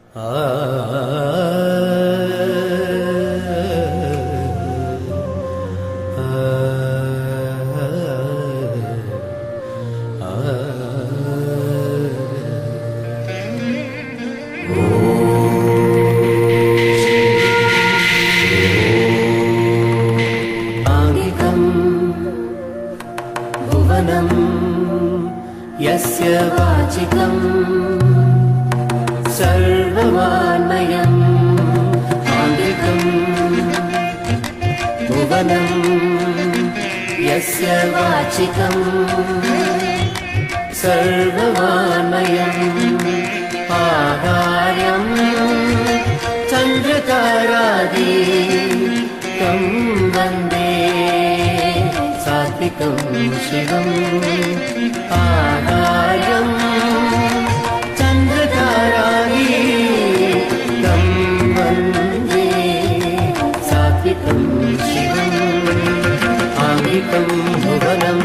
यस्य वाचिकं सर्ववाङ्मयं आङ्गिकं भुवनं यस्य वाचिकं सर्ववाङ्मयम् आहार्यं चन्द्रतारादिकं वन्दे सात्विकं शिवम् आहार्यं चन्द्रतारादिकं वन्दे सात्विकं शिवम् आङ्गिकं भुवनं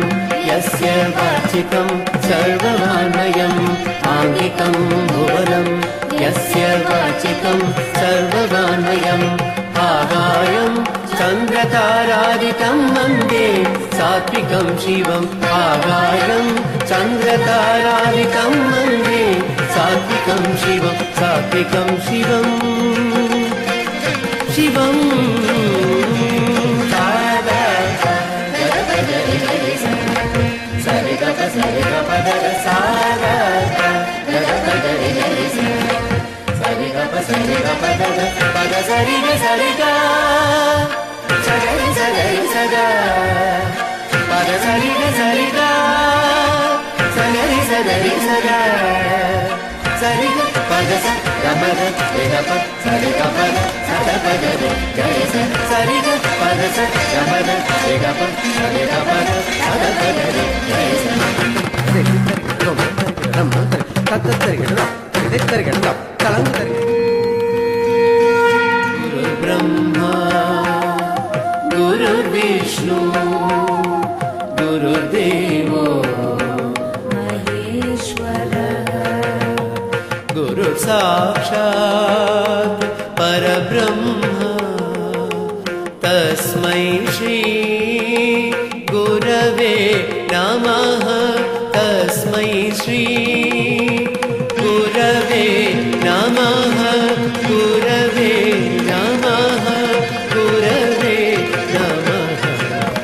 यस्य वाचिकं सर्ववाङ्मयम् आङ्गिकं भुवनं यस्य वाचिकं सर्ववाङ्मयम् आहार्यं चन्द्रतारादिकं वन्दे सात्विकं शिवम् आहार्यं चन्द्रतारादिकं वन्दे सात्विकं शिवम् सात्विकं शिवम् शिवम् ब्रह्मा गुरुर्विष्णु गुरुर्देवो महेश्वरः गुरुः साक्षात् परब्रह्म तस्मै श्री गुरवे नमः।